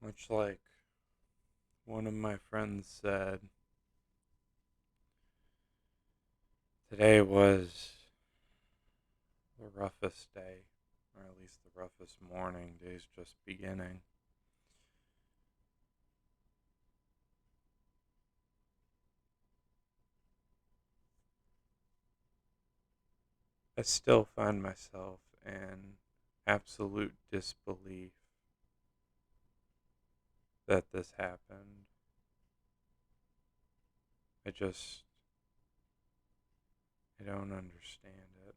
Which, like one of my friends said, today was the roughest day, or at least the roughest morning. Day's just beginning. I still find myself in absolute disbelief that this happened. I just, I don't understand it.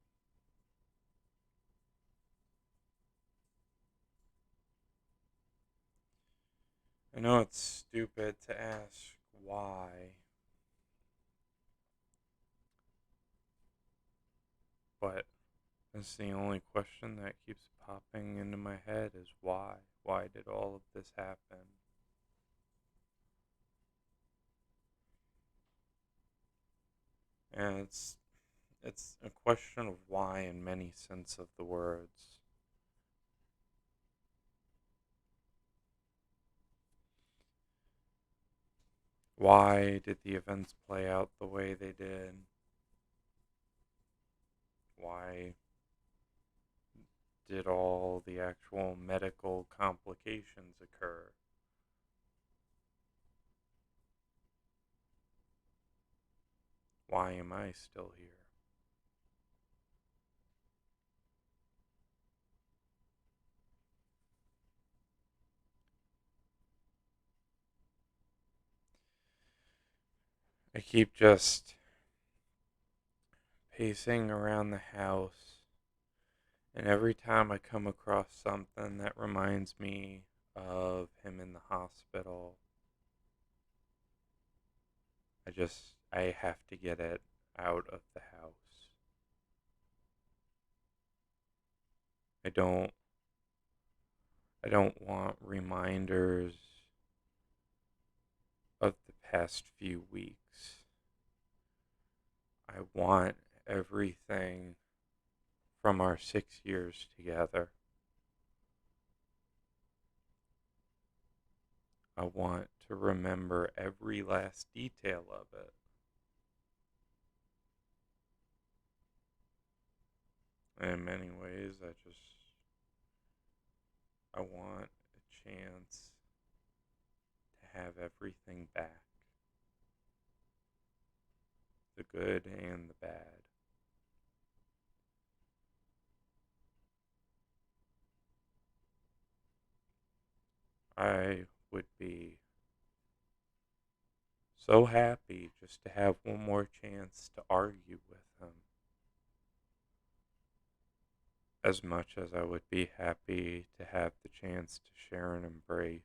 I know it's stupid to ask why, but it's the only question that keeps popping into my head is why? Why did all of this happen? And it's a question of why in many sense of the words. Why did the events play out the way they did? Why did all the actual medical complications occur? Why am I still here? I keep just pacing around the house, and every time I come across something that reminds me of him in the hospital, I have to get it out of the house. I don't I don't want reminders of the past few weeks. I want everything from our 6 years together. I want to remember every last detail of it. And in many ways, I want a chance to have everything back, the good and the bad. I would be so happy just to have one more chance to argue with him, as much as I would be happy to have the chance to share an embrace.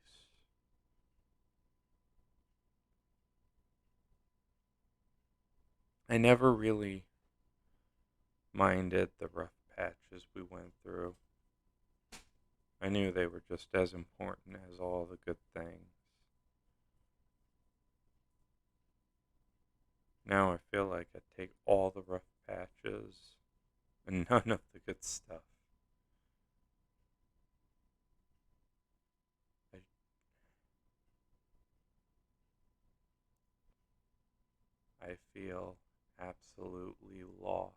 I never really minded the rough patches we went through. I knew they were just as important as all the good things. Now I feel like I take all the rough patches and none of the good stuff. I, I feel absolutely lost.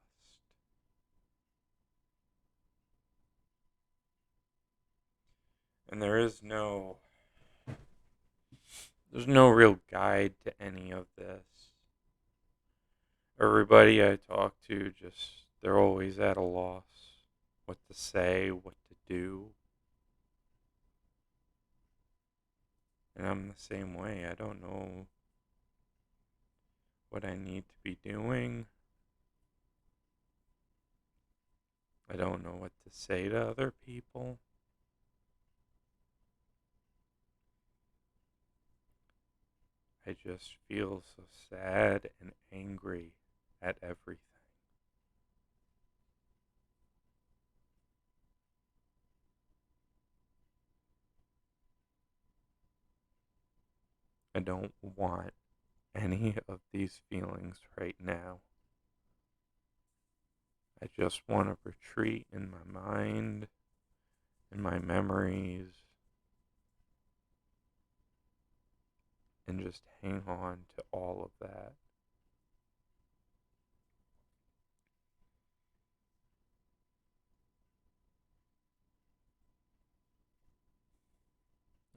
And there's no real guide to any of this. Everybody I talk to they're always at a loss. What to say, what to do. And I'm the same way. I don't know what I need to be doing. I don't know what to say to other people. I just feel so sad and angry at everything. I don't want any of these feelings right now. I just want to retreat in my mind, in my memories, and just hang on to all of that.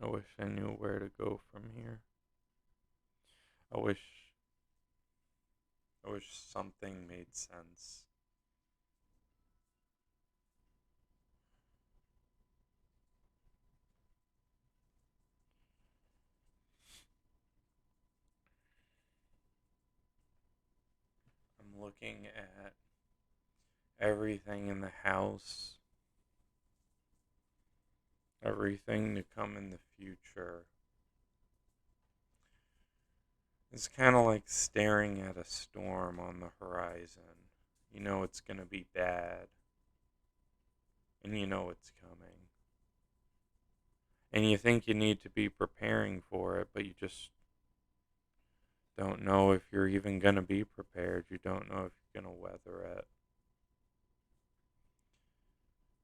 I wish I knew where to go from here. I wish I wish something made sense. I'm looking at everything in the house, everything to come in the future. It's kind of like staring at a storm on the horizon. You know it's going to be bad, and you know it's coming. And you think you need to be preparing for it, but you just don't know if you're even going to be prepared. You don't know if you're going to weather it.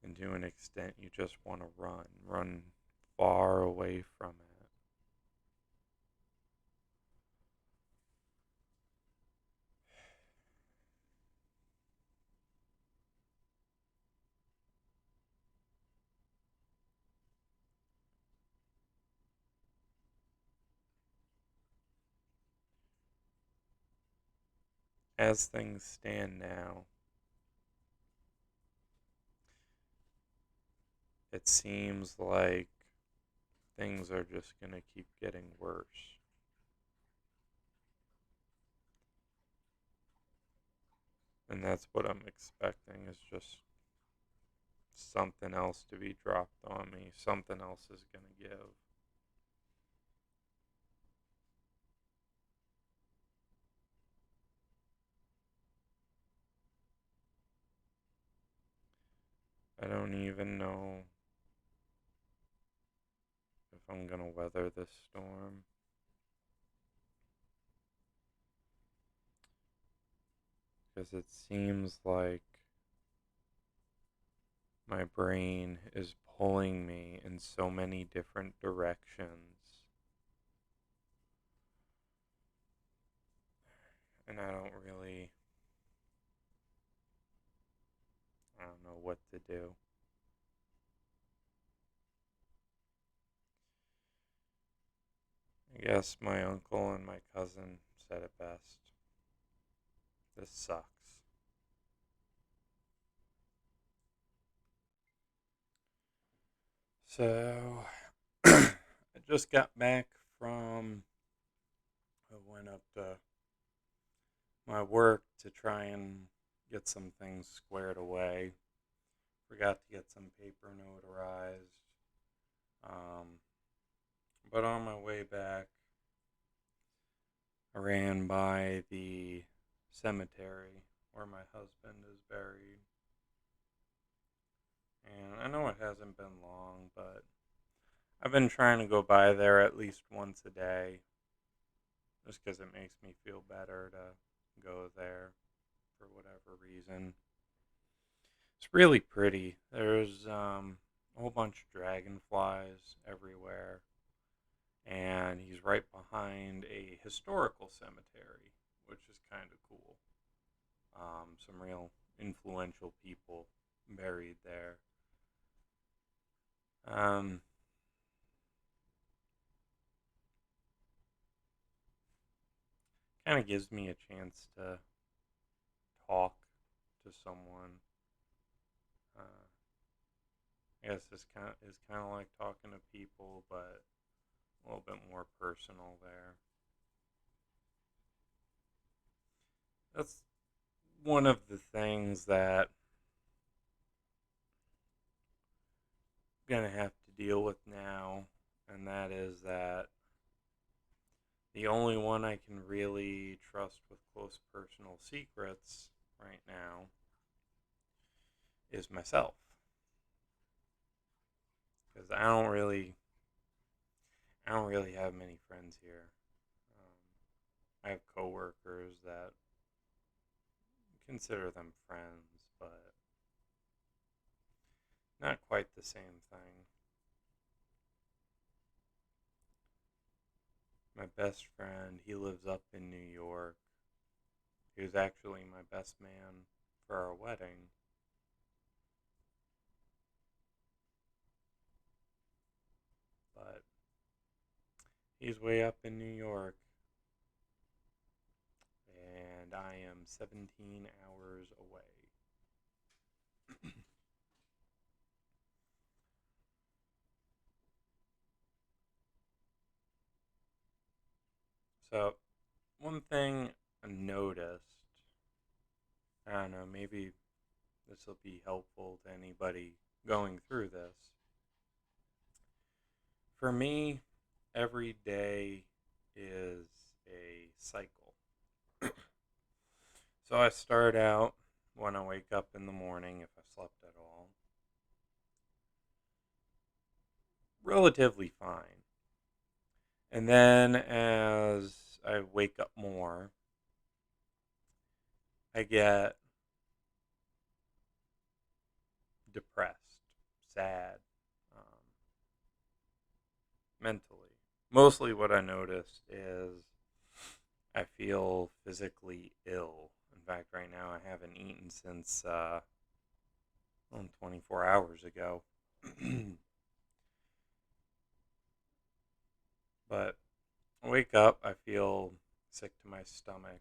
And to an extent, you just want to run far away from it. As things stand now, it seems like things are just going to keep getting worse. And that's what I'm expecting is just something else to be dropped on me. Something else is going to give. I don't even know if I'm going to weather this storm. Because it seems like my brain is pulling me in so many different directions. And I don't know what to do. I guess my uncle and my cousin said it best. This sucks. So, I just got back from, I went up to my work to try and get some things squared away. Forgot to get some paper notarized. Um, but on my way back, I ran by the cemetery where my husband is buried. And I know it hasn't been long, but I've been trying to go by there at least once a day just because it makes me feel better to go there for whatever reason. It's really pretty. There's a whole bunch of dragonflies everywhere, and he's right behind a historical cemetery, which is kind of cool. Some real influential people buried there. Um, Kind of gives me a chance to talk to someone. Uh, I guess it's kind of like talking to people, but a little bit more personal there. That's one of the things that I'm gonna have to deal with now, and that is that the only one I can really trust with close personal secrets right now is myself, because I don't really have many friends here. I have coworkers that consider them friends, but not quite the same thing. My best friend, he lives up in New York. He was actually my best man for our wedding. But he's way up in New York, and I am 17 hours away. So, one thing I noticed, I don't know, maybe this will be helpful to anybody going through this. For me, every day is a cycle. So I start out when I wake up in the morning, if I slept at all, relatively fine. And then as I wake up more, I get depressed, sad, um, mentally. Mostly what I noticed is I feel physically ill. In fact, right now I haven't eaten since 24 hours ago. But I wake up, I feel sick to my stomach.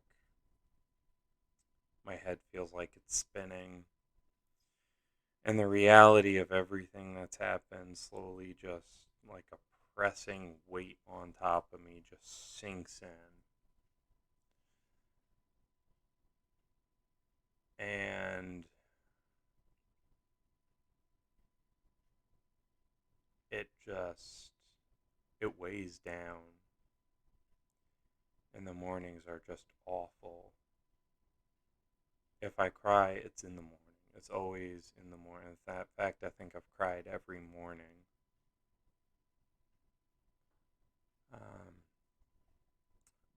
My head feels like it's spinning. And the reality of everything that's happened slowly just like a pressing weight on top of me just sinks in. And it just, it weighs down. And the mornings are just awful. If I cry, it's in the morning. It's always in the morning. In fact, I think I've cried every morning. Um,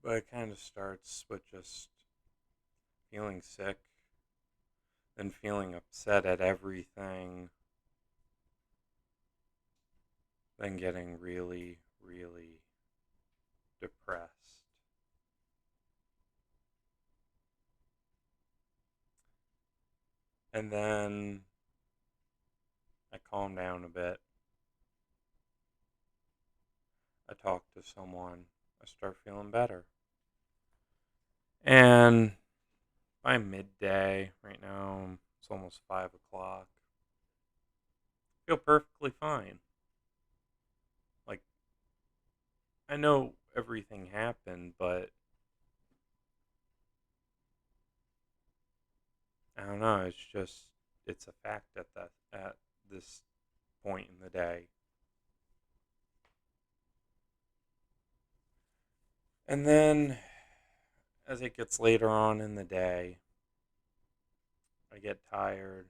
but it kind of starts with just feeling sick, then feeling upset at everything, then getting really, really depressed. And then I calm down a bit. I talk to someone. I start feeling better. And by midday, right now, it's almost 5 o'clock. I feel perfectly fine. Like, I know everything happened, but I don't know. It's just, it's a fact at this point in the day. And then as it gets later on in the day, I get tired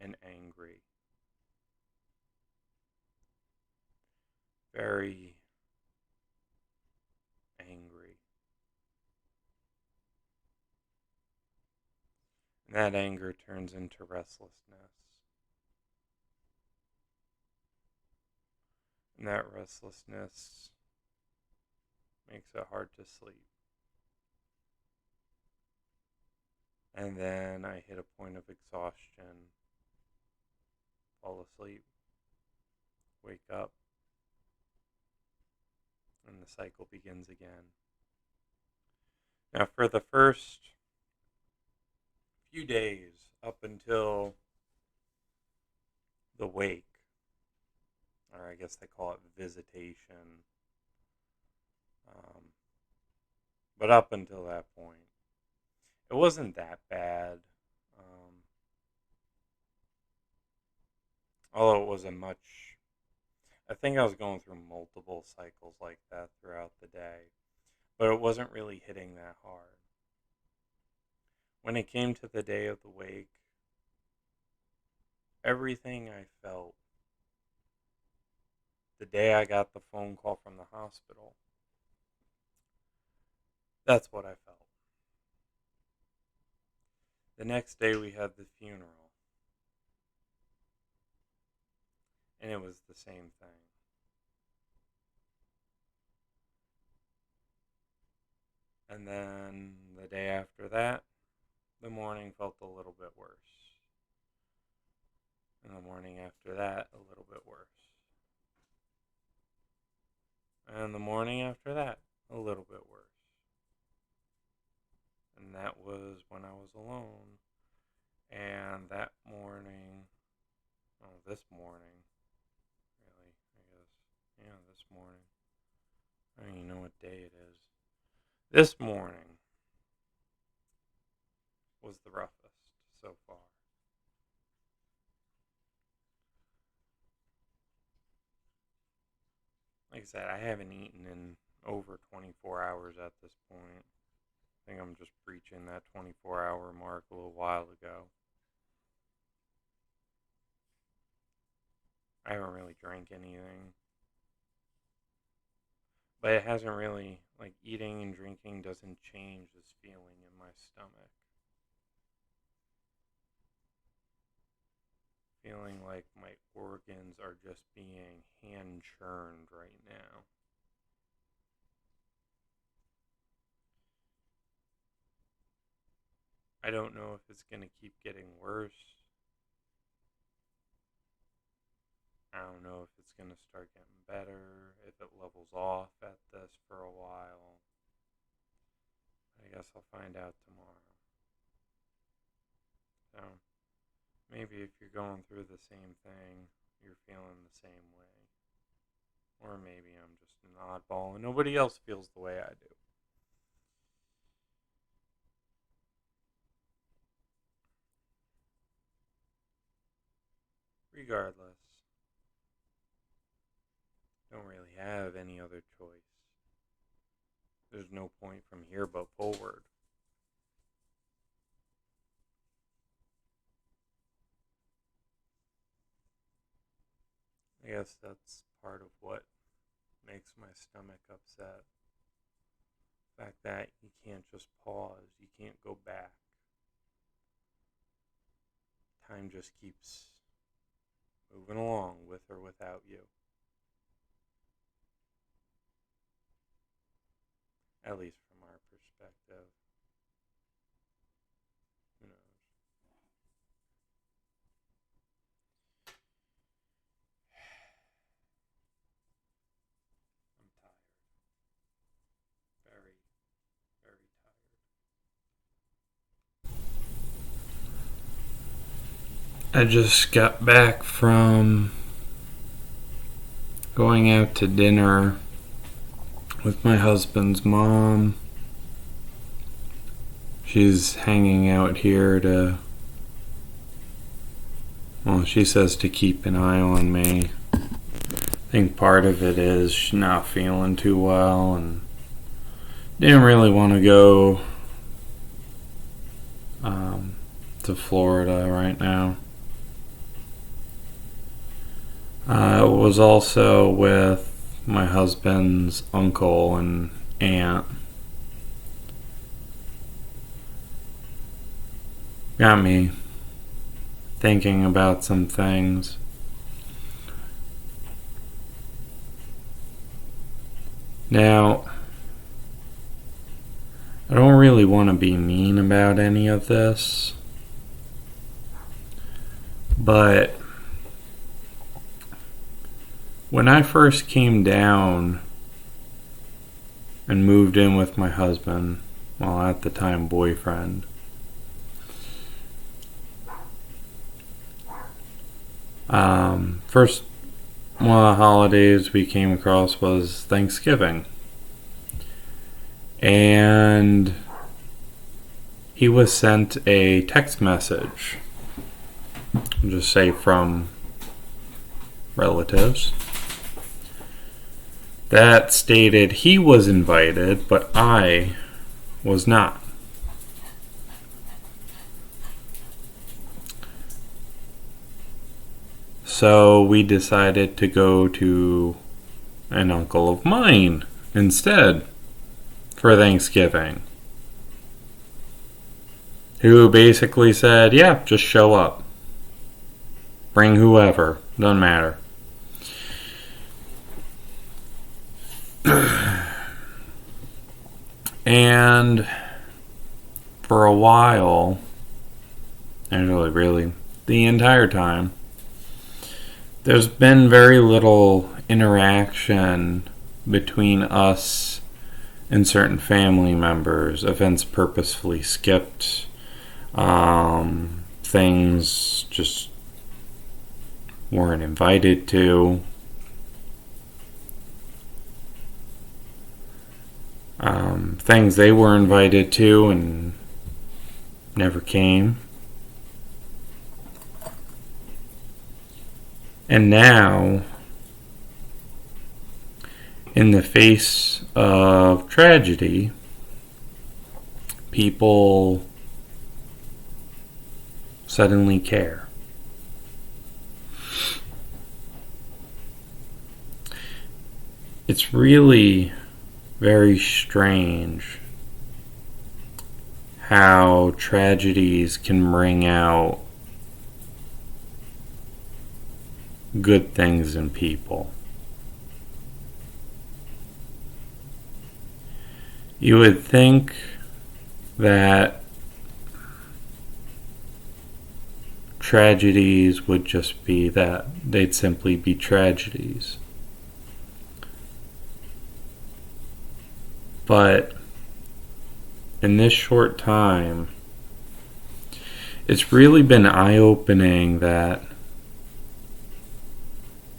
and angry. Very angry. And that anger turns into restlessness. And that restlessness makes it hard to sleep. And then I hit a point of exhaustion, fall asleep, wake up, and the cycle begins again. Now, for the first few days up until the wake, or I guess they call it visitation, um, but up until that point, it wasn't that bad. Although it was a much, I think I was going through multiple cycles like that throughout the day, but it wasn't really hitting that hard. When it came to the day of the wake, everything I felt the day I got the phone call from the hospital, that's what I felt. The next day we had the funeral, and it was the same thing. And then the day after that, the morning felt a little bit worse. And the morning after that, a little bit worse. And the morning after that, a little bit worse. And that was when I was alone. And that morning, this morning, really, I guess. Yeah, this morning. I don't even know what day it is. This morning was the roughest so far. Like I said, I haven't eaten in over 24 hours at this point. I think I'm just breaching that 24-hour mark a little while ago. I haven't really drank anything. But it hasn't really, like, eating and drinking doesn't change this feeling in my stomach. Feeling like my organs are just being hand churned right now. I don't know if it's going to keep getting worse. I don't know if it's going to start getting better, if it levels off at this for a while. I guess I'll find out tomorrow. So, maybe if you're going through the same thing, you're feeling the same way. Or maybe I'm just an oddball and nobody else feels the way I do. Regardless, don't really have any other choice. There's no point from here but forward. I guess that's part of what makes my stomach upset. The fact that you can't just pause, you can't go back. Time just keeps moving along with or without you. At least from our perspective. Who knows? I'm tired. Very, very tired. I just got back from going out to dinner with my husband's mom. She's hanging out here to, well, she says to keep an eye on me. I think part of it is she's not feeling too well and didn't really want to go to Florida right now. It was also with my husband's uncle and aunt. Got me thinking about some things. Now, I don't really want to be mean about any of this, but when I first came down and moved in with my husband, well, at the time boyfriend, first one of the holidays we came across was Thanksgiving. And he was sent a text message, just say from relatives, that stated he was invited, but I was not. So we decided to go to an uncle of mine instead for Thanksgiving, who basically said, yeah, just show up. Bring whoever, doesn't matter. And for a while, actually, really, the entire time, there's been very little interaction between us and certain family members. Events purposefully skipped. Things just weren't invited to. Things they were invited to and never came. And now, in the face of tragedy, people suddenly care. It's really very strange how tragedies can bring out good things in people. You would think that tragedies would just be that. They'd simply be tragedies. But in this short time, it's really been eye-opening that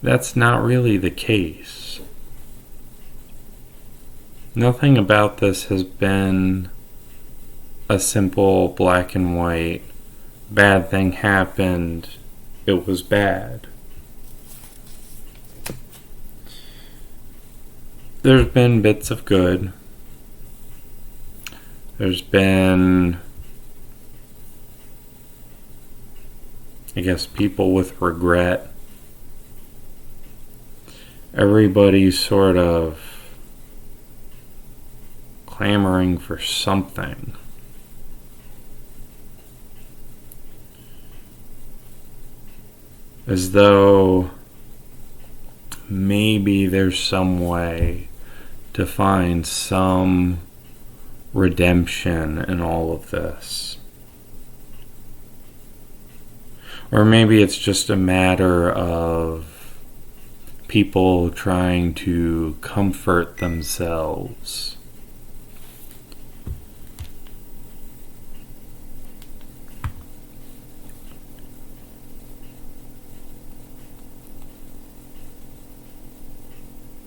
that's not really the case. Nothing about this has been a simple black and white, bad thing happened, it was bad. There's been bits of good. There's been, I guess, people with regret. Everybody's sort of clamoring for something. As though maybe there's some way to find some redemption in all of this. Or maybe it's just a matter of people trying to comfort themselves.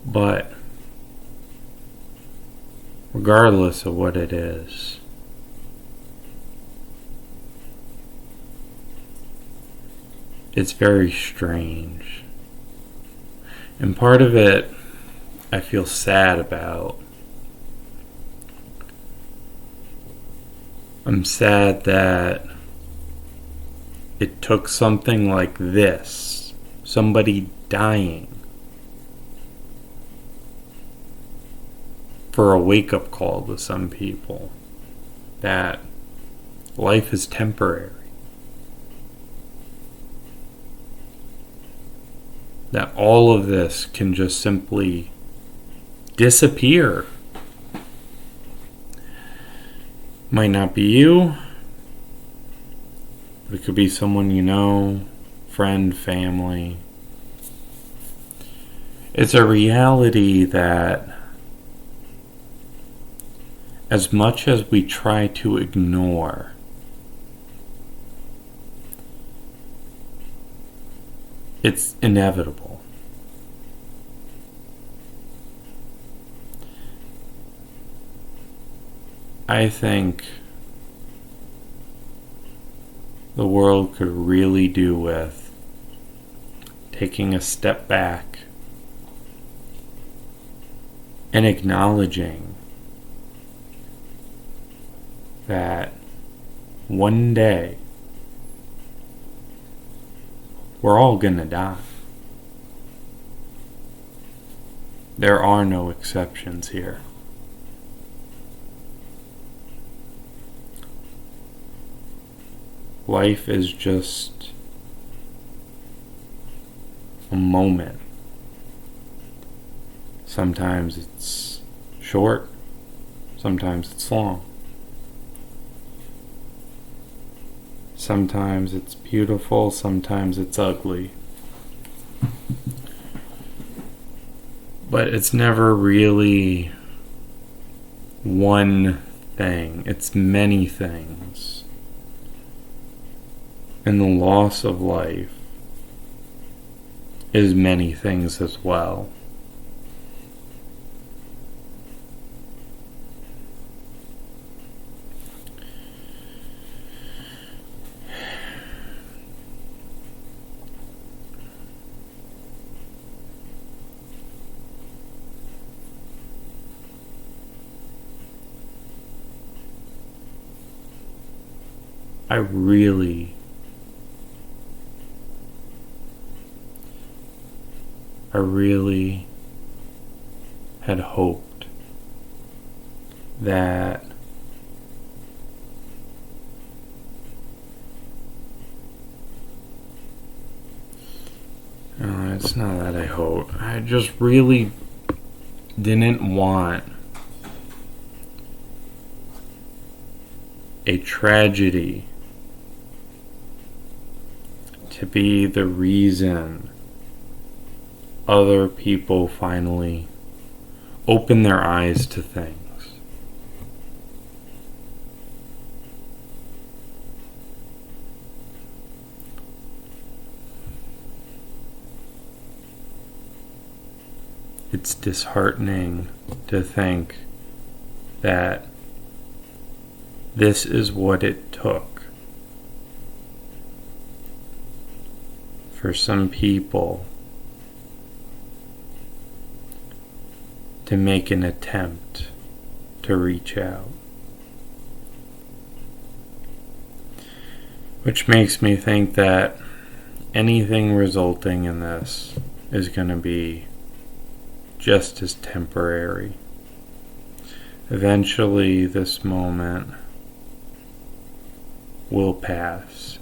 But regardless of what it is, it's very strange. And part of it I feel sad about. I'm sad that it took something like this, somebody dying, for a wake-up call to some people that life is temporary. That all of this can just simply disappear. Might not be you, but it could be someone you know, friend, family. It's a reality that as much as we try to ignore, it's inevitable. I think the world could really do with taking a step back and acknowledging that one day we're all gonna die. There are no exceptions here. Life is just a moment. Sometimes it's short, Sometimes it's long. Sometimes it's beautiful, sometimes it's ugly. But it's never really one thing, it's many things. And the loss of life is many things as well. I really had hoped that it's not that I hoped. I just really didn't want a tragedy to be the reason other people finally open their eyes to things. It's disheartening to think that this is what it took for some people to make an attempt to reach out. Which makes me think that anything resulting in this is going to be just as temporary. Eventually, this moment will pass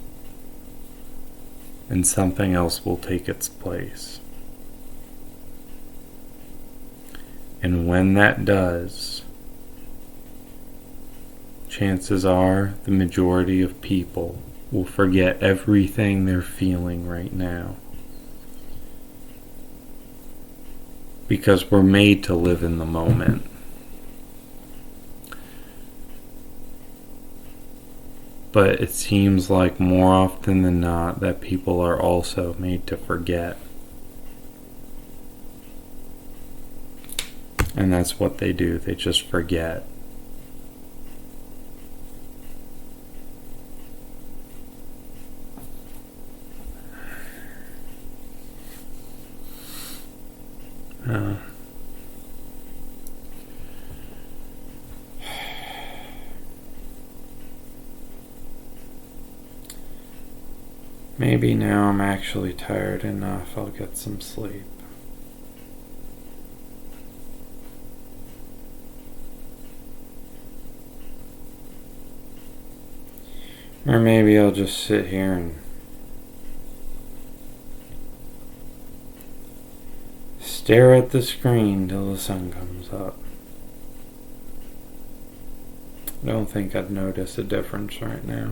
and something else will take its place. And when that does, chances are the majority of people will forget everything they're feeling right now. Because we're made to live in the moment. But it seems like more often than not that people are also made to forget. And that's what they do, they just forget. Maybe now I'm actually tired enough, I'll get some sleep. Or maybe I'll just sit here and stare at the screen till the sun comes up. I don't think I'd notice a difference right now.